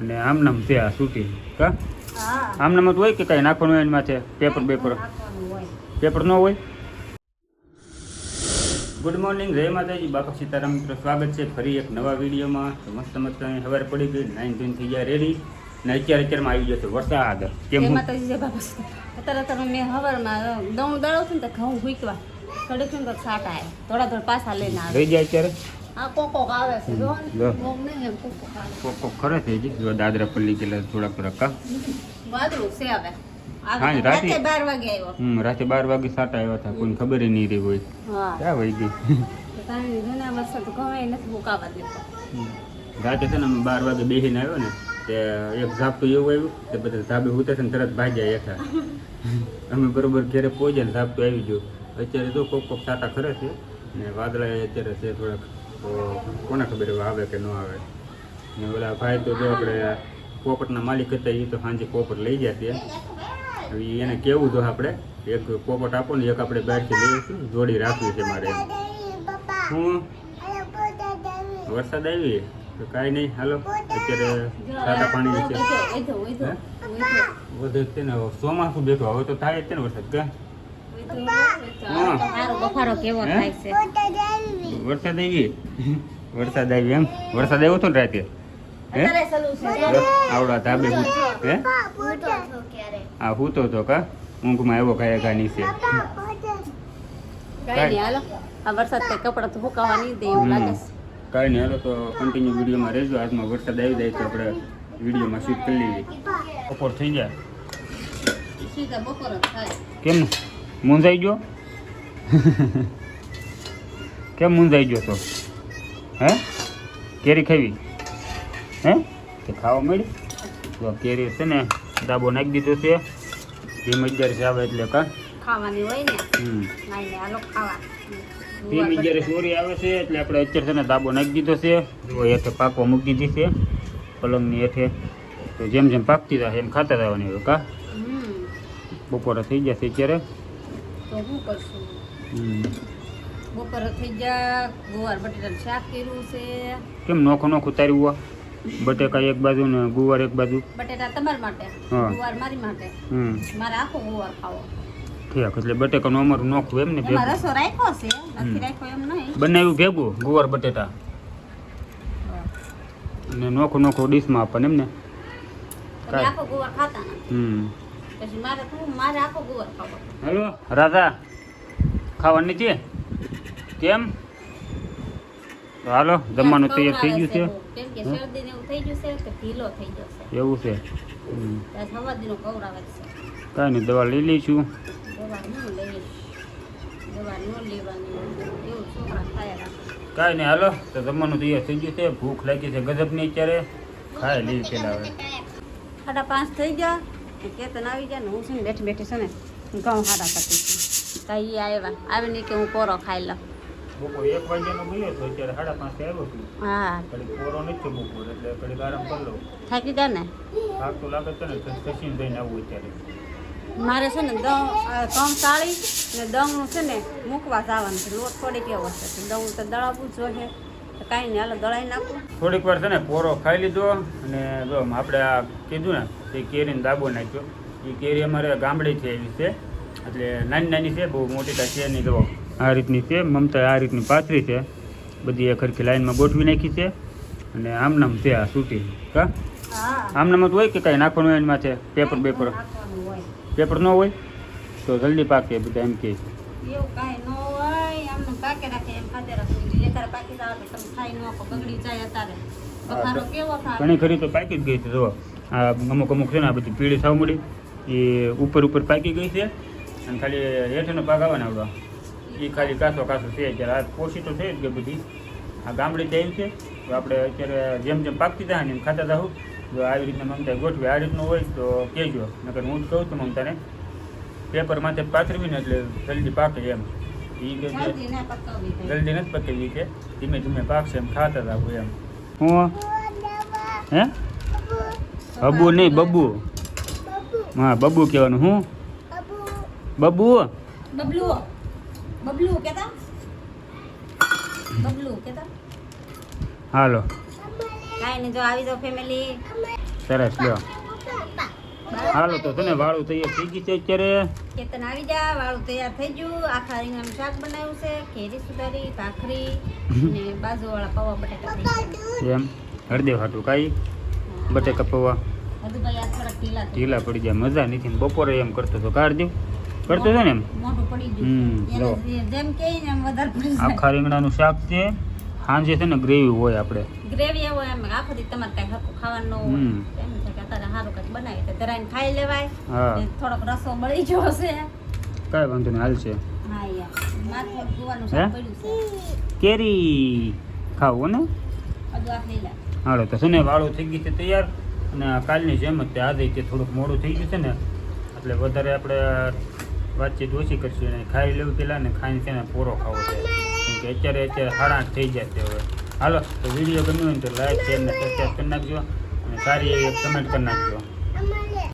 અને આમનામ છે આ સૂટી કા આમનામ તો હોય કે કાંઈ નાખવાનું હોય એમાં છે પેપર પેપર ન હોય. ગુડ મોર્નિંગ, જય માતાજી, બાપા સીતારામ મિત્રો, સ્વાગત છે ફરી એક નવા વિડીયોમાં. તો મસ્ત મસ્ત સવારે પડી ગઈ, 9 થઈ ગયા રેડી ને અત્યારમાં આવી ગયો છે વરસાદ. કેમ માતાજી બાપા અત્યારે મેં હવારમાં દઉં દળો છું ને તો ઘઉં ભૂકવા થોડીક તો છાંટા આવે થોડા પાછા લઈને આવે રહી જાય અત્યારે. આ કોકો આવે છે કોકો ખરે થઈ ગઈ જો દાદરા પલ્લી ગયેલા થોડાક કા વાદળું છે હવે. હા રાતે 12 વાગે આવ્યો. રાતે 12 વાગે સાટા આવ્યા હતા, કોઈને ખબર નહીં રહી હોય. ક્યાં વહી ગઈ ઘણા વરસાદ ઘઉં નથી મુકાવા દેતો. રાતે છે ને અમે 12 વાગે બેસીને આવ્યો ને તે એક ઝાપટું એવું આવ્યું તે બધા ધાબે ઉતરશે ને તરત ભાગ્યા હેઠા. અમે બરોબર ઘરે પહોંચ્યા ને ઝાપટું આવી ગયું. અત્યારે તો કોક સાટા ખરે છે ને વાદળા અત્યારે છે થોડાક, તો કોને ખબર હવે આવે કે ન આવે. ને ઓલા ભાઈ તો જો આપણે પોપટના માલિક હતા એ તો સાંજે પોપટ લઈ ગયા ત્યાં. હવે એને કેવું તો આપણે એક પોપટ આપો ને એક આપણે બહારથી લઈશું, જોડી રાખવી છે મારે. હું વરસાદ આવી તો કાંઈ નહીં, હાલો અત્યારે સાટા પાણી છે વધુ છે ને ચોમાસું બેઠો હવે તો થાય જ છે ને વરસાદ કા વરસાદ આવી એમ વરસાદ આવ્યો હતો ને રાતે આવડા ધાબે હે હા હું તો કા ઊંઘમાં આવ્યો કાયા કા નીચે. વરસાદ કપડા તો સુકાવા નહીં દે એવું લાગે છે. કાંઈ નહીં, હાલો તો કન્ટિન્યુ વિડીયોમાં રહેજો. આજમાં વરસાદ આવી જાય તો આપણે વિડીયોમાં શૂટ કરી લઈએ. બપોર થઈ જાય સીધા બપોર જ થાય. કેમ મૂંઝાઈ ગયો? કેમ મૂંઝાઈ ગયો તો? હે કેરી ખાવી? હે તે ખાવા મળી તો કેરી છે ને દાબો નાખી દીધો છે. 11 આવે એટલે કા ખાવાની હોય ને હાલો ખાવા. 11 ચોરી આવે છે એટલે આપણે અત્યારે છે ને દાબો નાખી દીધો છે. જો હેઠે પાકવા મૂકી દીધી છે પલંગની હેઠે, તો જેમ જેમ પાકતી જાય એમ ખાતા જવાની હોય કા. બપોરે થઈ જશે અત્યારે તો શું કરશું? બપોરે થઈ ગયા. ગુવાર બટેટાનું શાક કર્યું છે. કેમ નોખું તાર્યું હુઆ? બટેકા એક બાજુ ને ગુવાર એક બાજુ. બટેટા તમારા માટે, ગુવાર મારી માટે. મારે આખો ગુવાર ખાવો. ઠીક, એટલે બટેકાનું અમારું નોખું એમ ને ભેગું. રસો રાખ્યો છે, નથી રાખ્યો એમ નહીં. બનાવ્યું ભેગું ગુવાર બટેટા અને નોખું ડીશમાં આપવાનું એમ ને. આખો ગુવાર ખાતા નથી. પછી મારે આખો ગુવાર ખાવો. હેલો રાધા, ખાવાની છે કેમ? તો હાલો જમવાનું તૈયાર થઈ ગયું છે. કેમ કે શરદી ને એવું થઈ ગયું છે કે ઢીલો થઈ ગયો છે એવું છે. સવાદીનો કવરાવે છે. કાંઈ નહીં, દવા લઈ લઈશું. કાંઈ નહીં, હાલો તો જમવાનું તૈયાર થઈ ગયું છે. ભૂખ લાગી છે ગજબની અત્યારે, ખાઈ લઈ પેલા. હવે 5:30 થઈ ગયા. કેતન આવી ગયા ને હું છે ને બેઠી છે ને ઘઉં હારા કરતી છું. તાઈ આવ્યા આવે નહીં કે હું પોરો ખાઈ લઉં. બપોર 1 વાગ્યાનો ગયો તો અત્યારે 5:30 આવ્યો છું. હા કડી પોરો નથી બપોર એટલે કડી આરામ કરી લઉં. થાકી ગયા ને? થાક તો લાગે છે ને, ખસીને જઈને આવું અત્યારે. મારે છે ને ઘઉં ચાળી ને દળનું છે ને મૂકવા જવાનું છે. લોટ થોડીક એવો છે દળું તો દળાવવું જોઈએ. કાંઈ નહીં, હાલો દળાઈ નાખું. થોડીક વાર છે ને પોરો ખાઈ લીધો અને જો આપણે આ કીધું ને તે કેરીને દાબો નાખ્યો. એ કેરી અમારે ગામડેથી આવી છે એટલે નાની છે, બહુ મોટી કાંઈ છે નહીં. જો આ રીતની છે, મમતા આ રીતની પાથરી છે, બધી એક સરખી લાઈનમાં ગોઠવી નાખી છે. અને આમનામ છે આ સૂટી કા આમનામ તો હોય કે કાંઈ નાખવાનું હોય એમાં છે પેપર પેપર ન હોય તો જલ્દી પાકે બધા એમ કહે. એવું કાંઈ ન હોય, આમને પાકે રાખે એમ ખાતે રાખે. લેકર પાકી જાવ તો તમે ખાઈ ન આપો, બગડી જાય. અત્યારે બખારો કેવો થાય? ઘણી ખરી તો પાકી જ ગઈ છે. જો આ અમુક છે ને આ બધી પીળી થવા મળી, એ ઉપર પાકી ગઈ છે અને ખાલી હેઠનો પાક આવવાના આવડવા એ ખાલી કાસો છે. અત્યારે આ પોષી તો થઈ જ ગઈ બધી. આ ગામડે જાય છે તો આપણે અત્યારે જેમ પાકતી થાય ને એમ ખાતા જાઉં. જો આવી રીતના મમતા ગોઠવી આ રીતનું હોય તો કહેજો, નકર હું જ કહું છું મમતાને પેપર માથે પાથરવી ને એટલે જલ્દી પાકે એમ. એ જલ્દી નથી પકવી છે, ધીમે ધીમે પાકશે એમ ખાતા જાવું એમ. હું હે બબુ નહીં બબુ, હા બબુ કહેવાનું. હું બબુ હાલો કાંઈ નહીં, જો આવી જાઓ ફેમિલી. સરસ લ્યો. હાલો તો તને વાળું તૈયાર થઈ ગઈ છે અત્યારે. કેતન આવી જા, વાળું તૈયાર થઈ ગયું. આખા રીંગણાનું શાક બનાવ્યું છે, કેરી સુધારી, ભાખરી અને બાજુવાળા પૌવા બટાટા થઈ ગયા. એમ હળદેવ હાટું કાંઈ બટેકા પૌવા બધું ભાઈ આ થોડાક ઢીલા થઈ ઢીલા પડી જાય, મજા નથી. ને બપોરે એમ કરતો હતો, કાઢ કરતો હતો ને એમ. મોઢું પડી હમ, લો. ગયું એને જેમ કે ને એમ વધારે પડી જાય. આખા રીંગણાનું શાક છે. સાંજે છે ને ગ્રેવી હોય આપણે. ગ્રેવી એવો એમ આખો દી તમારે કાંઈ હરખું ખાવાનું ન હોય હમ. એમ છે કે અત્યારે સારું કંઈક બનાવી તો ધરાઈને ખાઈ લેવાય. હા. ને થોડોક રસો બળી ગયો છે. કાંઈ વાંધો નહીં, હાલ છે. હા યાર માથે ગુવાનું હે? શાક પડ્યું છે. કેરી ખાવું ને. હજુ આ લઈ લે. હાલો તો છે ને વાળું થઈ ગઈ છે તૈયાર. અને આ કાલની જેમ જ તે આજે તે થોડુંક મોડું થઈ ગયું છે ને એટલે વધારે આપણે વાતચીત ઓછી કરશું. અને ખાઈ લેવું પહેલાં ને ખાઈને છે ને પૂરો ખાવો છે. કેમ કે અત્યારે 8:30 થઈ જાય છે હવે. હાલો તો વિડીયો ગમ્યો હોય ને તો લાઈક શેર ને સબસ્ક્રાઈબ કરી નાખજો અને સારી એવી કમેન્ટ કરી નાખજો.